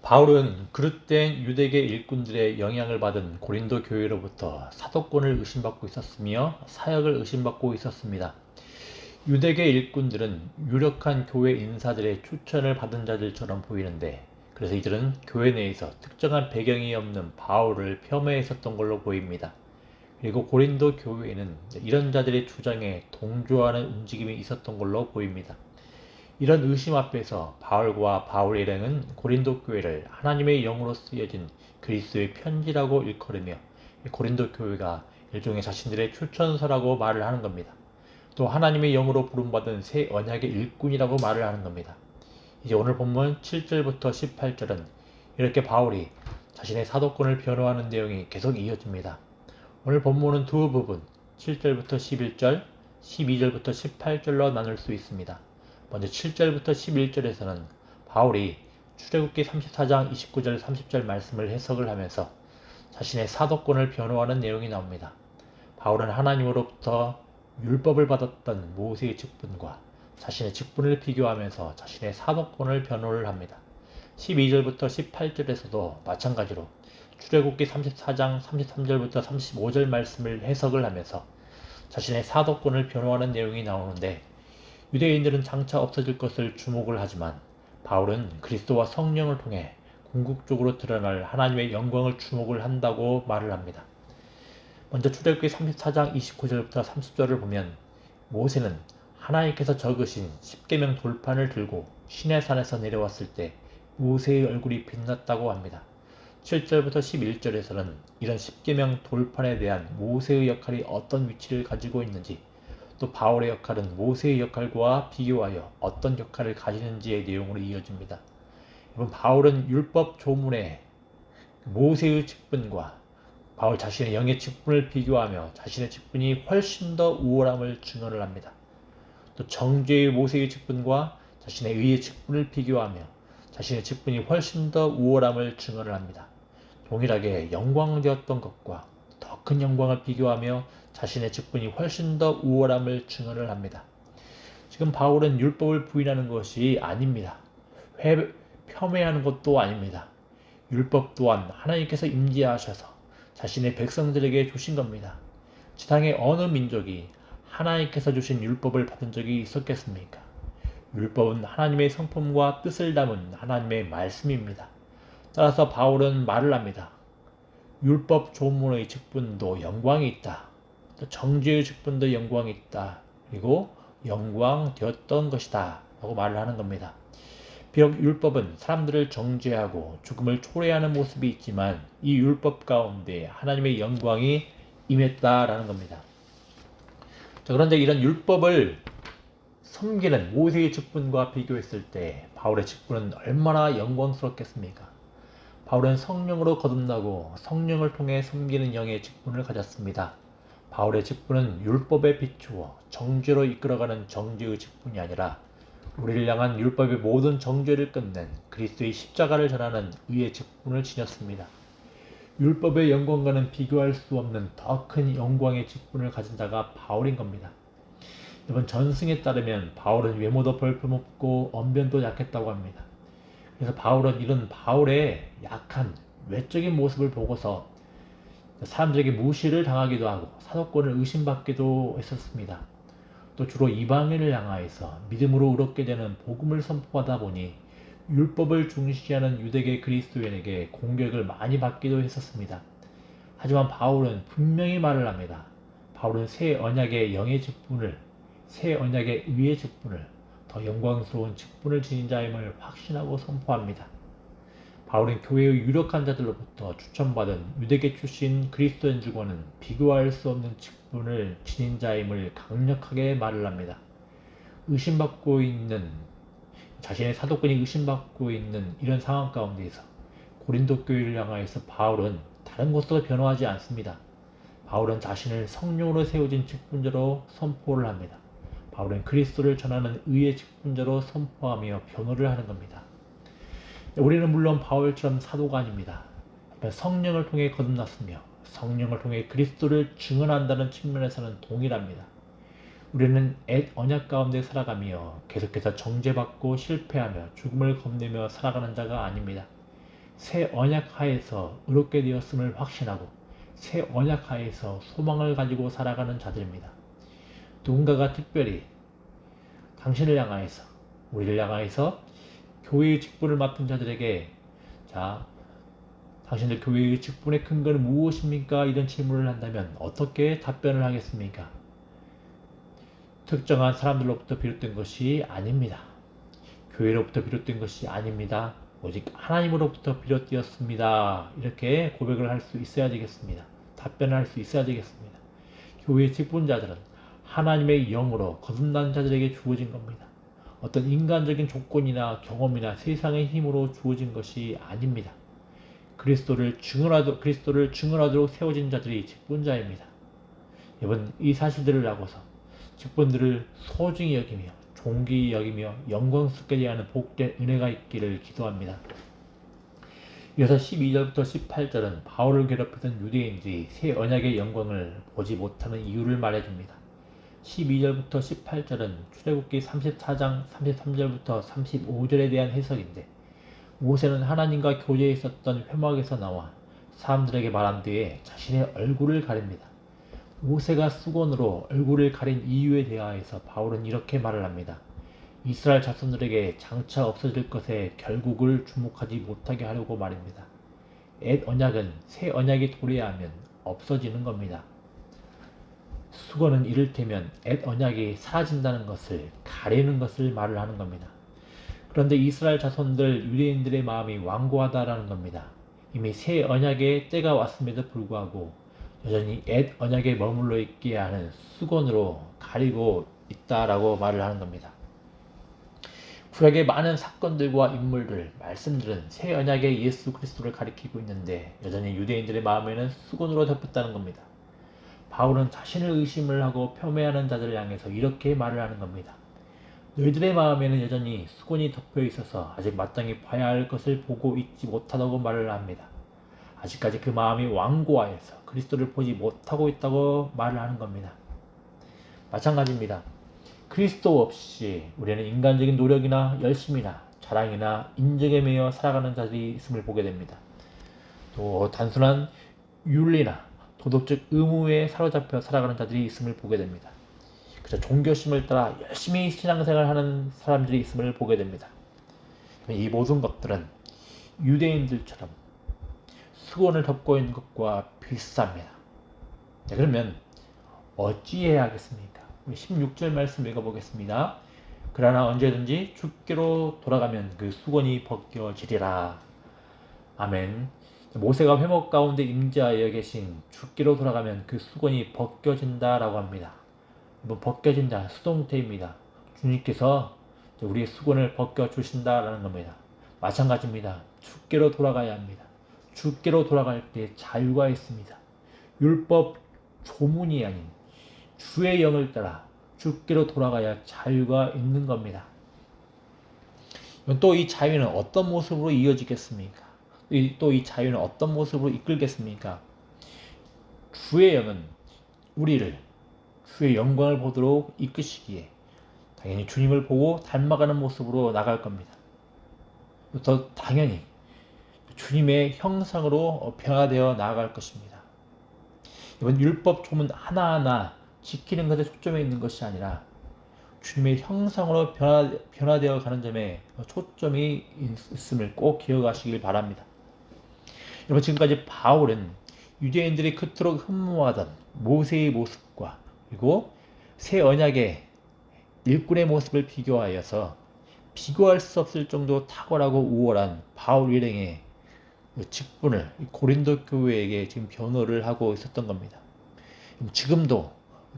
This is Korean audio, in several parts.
바울은 그릇된 유대계 일꾼들의 영향을 받은 고린도 교회로부터 사도권을 의심받고 있었으며 사역을 의심받고 있었습니다. 유대계 일꾼들은 유력한 교회 인사들의 추천을 받은 자들처럼 보이는데, 그래서 이들은 교회 내에서 특정한 배경이 없는 바울을 폄훼했었던 걸로 보입니다. 그리고 고린도 교회에는 이런 자들의 주장에 동조하는 움직임이 있었던 걸로 보입니다. 이런 의심 앞에서 바울과 바울 일행은 고린도 교회를 하나님의 영으로 쓰여진 그리스도의 편지라고 일컬으며 고린도 교회가 일종의 자신들의 추천서라고 말을 하는 겁니다. 또 하나님의 영으로 부름받은 새 언약의 일꾼이라고 말을 하는 겁니다. 이제 오늘 본문 7절부터 18절은 이렇게 바울이 자신의 사도권을 변호하는 내용이 계속 이어집니다. 오늘 본문은 두 부분 7절부터 11절, 12절부터 18절로 나눌 수 있습니다. 먼저 7절부터 11절에서는 바울이 출애굽기 34장 29절 30절 말씀을 해석을 하면서 자신의 사도권을 변호하는 내용이 나옵니다. 바울은 하나님으로부터 율법을 받았던 모세의 직분과 자신의 직분을 비교하면서 자신의 사도권을 변호를 합니다. 12절부터 18절에서도 마찬가지로 출애굽기 34장 33절부터 35절 말씀을 해석을 하면서 자신의 사도권을 변호하는 내용이 나오는데, 유대인들은 장차 없어질 것을 주목을 하지만 바울은 그리스도와 성령을 통해 궁극적으로 드러날 하나님의 영광을 주목을 한다고 말을 합니다. 먼저 출애굽기 34장 29절부터 30절을 보면 모세는 하나님께서 적으신 십계명 돌판을 들고 시내산에서 내려왔을 때 모세의 얼굴이 빛났다고 합니다. 7절부터 11절에서는 이런 십계명 돌판에 대한 모세의 역할이 어떤 위치를 가지고 있는지, 또 바울의 역할은 모세의 역할과 비교하여 어떤 역할을 가지는지의 내용으로 이어집니다. 여러분, 바울은 율법 조문에 모세의 직분과 바울 자신의 영의 직분을 비교하며 자신의 직분이 훨씬 더 우월함을 증언을 합니다. 또 정죄의 모세의 직분과 자신의 의의 직분을 비교하며 자신의 직분이 훨씬 더 우월함을 증언을 합니다. 동일하게 영광되었던 것과 더 큰 영광을 비교하며 자신의 직분이 훨씬 더 우월함을 증언을 합니다. 지금 바울은 율법을 부인하는 것이 아닙니다. 폄훼하는 것도 아닙니다. 율법 또한 하나님께서 임재하셔서 자신의 백성들에게 주신 겁니다. 지상의 어느 민족이 하나님께서 주신 율법을 받은 적이 있었겠습니까? 율법은 하나님의 성품과 뜻을 담은 하나님의 말씀입니다. 따라서 바울은 말을 합니다. 율법 조문의 직분도 영광이 있다. 또 정죄의 직분도 영광이 있다. 그리고 영광 되었던 것이다. 라고 말을 하는 겁니다. 비록 율법은 사람들을 정죄하고 죽음을 초래하는 모습이 있지만 이 율법 가운데 하나님의 영광이 임했다라는 겁니다. 자, 그런데 이런 율법을 섬기는 모세의 직분과 비교했을 때 바울의 직분은 얼마나 영광스럽겠습니까? 바울은 성령으로 거듭나고 성령을 통해 섬기는 영의 직분을 가졌습니다. 바울의 직분은 율법에 비추어 정죄로 이끌어가는 정죄의 직분이 아니라 우리를 향한 율법의 모든 정죄를 끝낸 그리스도의 십자가를 전하는 의의 직분을 지녔습니다. 율법의 영광과는 비교할 수 없는 더 큰 영광의 직분을 가진 자가 바울인 겁니다. 이번 전승에 따르면 바울은 외모도 볼품없고 언변도 약했다고 합니다. 그래서 바울은 이런 바울의 약한 외적인 모습을 보고서 사람들에게 무시를 당하기도 하고 사도권을 의심받기도 했었습니다. 또 주로 이방인을 향하여서 믿음으로 의롭게 되는 복음을 선포하다 보니 율법을 중시하는 유대계 그리스도인에게 공격을 많이 받기도 했었습니다. 하지만 바울은 분명히 말을 합니다. 바울은 새 언약의 영의 직분을, 새 언약의 의의 직분을, 더 영광스러운 직분을 지닌 자임을 확신하고 선포합니다. 바울은 교회의 유력한 자들로부터 추천받은 유대계 출신 그리스도인들과는 비교할 수 없는 직분을 지닌 자임을 강력하게 말을 합니다. 의심받고 있는, 자신의 사도권이 의심받고 있는 이런 상황 가운데에서 고린도 교회를 향하여서 바울은 다른 것으로 변호하지 않습니다. 바울은 자신을 성령으로 세워진 직분자로 선포를 합니다. 바울은 그리스도를 전하는 의의 직분자로 선포하며 변호를 하는 겁니다. 우리는 물론 바울처럼 사도가 아닙니다. 성령을 통해 거듭났으며 성령을 통해 그리스도를 증언한다는 측면에서는 동일합니다. 우리는 옛 언약 가운데 살아가며 계속해서 정죄받고 실패하며 죽음을 겁내며 살아가는 자가 아닙니다. 새 언약 하에서 의롭게 되었음을 확신하고 새 언약 하에서 소망을 가지고 살아가는 자들입니다. 누군가가 특별히 당신을 향하여서, 우리를 향하여서 교회의 직분을 맡은 자들에게, 자, 당신들 교회의 직분의 근거는 무엇입니까? 이런 질문을 한다면 어떻게 답변을 하겠습니까? 특정한 사람들로부터 비롯된 것이 아닙니다. 교회로부터 비롯된 것이 아닙니다. 오직 하나님으로부터 비롯되었습니다. 이렇게 고백을 할 수 있어야 되겠습니다. 답변을 할 수 있어야 되겠습니다. 교회의 직분자들은 하나님의 영으로 거듭난 자들에게 주어진 겁니다. 어떤 인간적인 조건이나 경험이나 세상의 힘으로 주어진 것이 아닙니다. 그리스도를 증언하도록 세워진 자들이 직분자입니다. 여러분, 이 사실들을 하고서 직분들을 소중히 여기며 존귀히 여기며 영광스럽게 대하는 복된 은혜가 있기를 기도합니다. 이어서 12절부터 18절은 바울을 괴롭히던 유대인들이 새 언약의 영광을 보지 못하는 이유를 말해줍니다. 12절부터 18절은 출애굽기 34장 33절부터 35절에 대한 해석인데, 모세는 하나님과 교제에 있었던 회막에서 나와 사람들에게 말한 뒤에 자신의 얼굴을 가립니다. 모세가 수건으로 얼굴을 가린 이유에 대하여서 바울은 이렇게 말을 합니다. 이스라엘 자손들에게 장차 없어질 것에 결국을 주목하지 못하게 하려고 말입니다. 옛 언약은 새 언약이 도래하면 없어지는 겁니다. 수건은 이를테면 옛 언약이 사라진다는 것을, 가리는 것을 말을 하는 겁니다. 그런데 이스라엘 자손들 유대인들의 마음이 완고하다라는 겁니다. 이미 새 언약의 때가 왔음에도 불구하고 여전히 옛 언약에 머물러 있게 하는 수건으로 가리고 있다라고 말을 하는 겁니다. 구약의 많은 사건들과 인물들, 말씀들은 새 언약의 예수 그리스도를 가리키고 있는데 여전히 유대인들의 마음에는 수건으로 덮였다는 겁니다. 바울은 자신을 의심을 하고 폄훼하는 자들을 향해서 이렇게 말을 하는 겁니다. 너희들의 마음에는 여전히 수건이 덮여 있어서 아직 마땅히 봐야 할 것을 보고 있지 못하다고 말을 합니다. 아직까지 그 마음이 완고하여서 그리스도를 보지 못하고 있다고 말을 하는 겁니다. 마찬가지입니다. 그리스도 없이 우리는 인간적인 노력이나 열심이나 자랑이나 인정에 매여 살아가는 자들이 있음을 보게 됩니다. 또 단순한 윤리나 도덕적 의무에 사로잡혀 살아가는 자들이 있음을 보게 됩니다. 그저 종교심을 따라 열심히 신앙생활을 하는 사람들이 있음을 보게 됩니다. 이 모든 것들은 유대인들처럼 수건을 덮고 있는 것과 비슷합니다. 자, 그러면 어찌해야 하겠습니까? 우리 16절 말씀 읽어보겠습니다. 그러나 언제든지 주께로 돌아가면 그 수건이 벗겨지리라. 아멘. 모세가 회목 가운데 임재하여 계신 주께로 돌아가면 그 수건이 벗겨진다라고 합니다. 벗겨진다, 수동태입니다. 주님께서 우리의 수건을 벗겨주신다라는 겁니다. 마찬가지입니다. 주께로 돌아가야 합니다. 주께로 돌아갈 때 자유가 있습니다. 율법 조문이 아닌 주의 영을 따라 주께로 돌아가야 자유가 있는 겁니다. 또 이 자유는 어떤 모습으로 이어지겠습니까? 또 이 자유는 어떤 모습으로 이끌겠습니까? 주의 영은 우리를 주의 영광을 보도록 이끄시기에 당연히 주님을 보고 닮아가는 모습으로 나갈 겁니다. 더 당연히 주님의 형상으로 변화되어 나아갈 것입니다. 이번 율법 조문 하나하나 지키는 것에 초점에 있는 것이 아니라 주님의 형상으로 변화되어 가는 점에 초점이 있음을 꼭 기억하시길 바랍니다. 여러분, 지금까지 바울은 유대인들이 그토록 흠모하던 모세의 모습과 그리고 새 언약의 일꾼의 모습을 비교하여서 비교할 수 없을 정도 탁월하고 우월한 바울 일행의 직분을 고린도 교회에게 지금 변호를 하고 있었던 겁니다. 지금도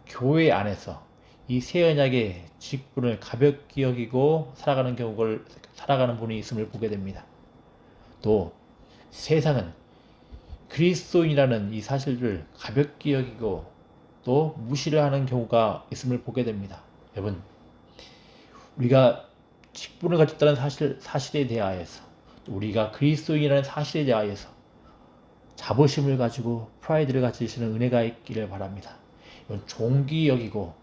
교회 안에서 이 새 언약의 직분을 가볍게 여기고 살아가는 분이 있음을 보게 됩니다. 또 세상은 그리스도인이라는 이 사실을 가볍게 여기고 또 무시를 하는 경우가 있음을 보게 됩니다. 여러분, 우리가 직분을 가졌다는 사실에 대하여서, 우리가 그리스도인이라는 사실에 대하여서 자부심을 가지고 프라이드를 가지시는 은혜가 있기를 바랍니다. 이건 존귀히 여기고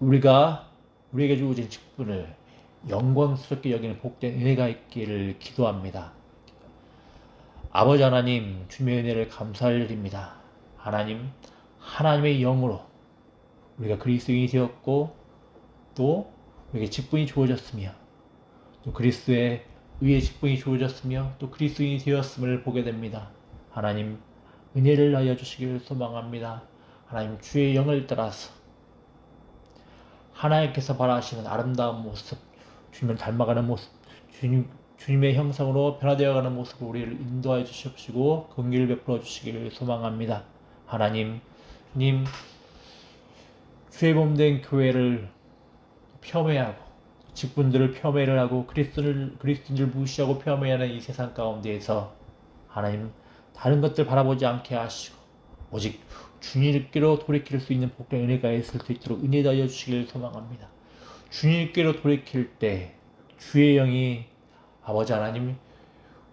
우리에게 주어진 직분을 영광스럽게 여기는 복된 은혜가 있기를 기도합니다. 아버지 하나님, 주님의 은혜를 감사할 일입니다. 하나님, 하나님의 영으로 우리가 그리스도인이 되었고 또 우리에게 직분이 주어졌으며 또 그리스도의 의의 직분이 주어졌으며 또 그리스도인이 되었음을 보게 됩니다. 하나님, 은혜를 하여 주시기를 소망합니다. 하나님, 주의 영을 따라서 하나님께서 바라시는 아름다운 모습, 주님을 닮아가는 모습, 주님의 형상으로 변화되어가는 모습을 우리를 인도하여 주시옵시고 긍휼을 베풀어 주시기를 소망합니다. 하나님, 주님, 주의 몸된 교회를 폄훼하고 직분들을 폄훼를 하고 그리스도인을 무시하고 폄훼하는 이 세상 가운데에서 하나님, 다른 것들 바라보지 않게 하시고 오직 주님께로 돌이킬 수 있는 복된 은혜가 있을 수 있도록 은혜 하여 주시기를 소망합니다. 주님께로 돌이킬 때 주의 영이 아버지 하나님,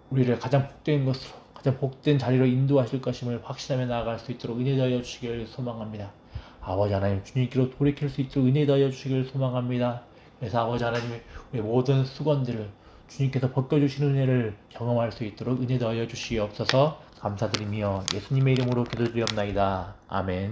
우리를 가장 복된 것으로, 가장 복된 자리로 인도하실 것임을 확신하며 나아갈 수 있도록 은혜 하여 주시기를 소망합니다. 아버지 하나님, 주님께로 돌이킬 수 있도록 은혜 하여 주시기를 소망합니다. 그래서 아버지 하나님, 우리 모든 수건들을 주님께서 벗겨주시는 은혜를 경험할 수 있도록 은혜 하여 주시옵소서. 감사드리며 예수님의 이름으로 기도드리옵나이다. 아멘.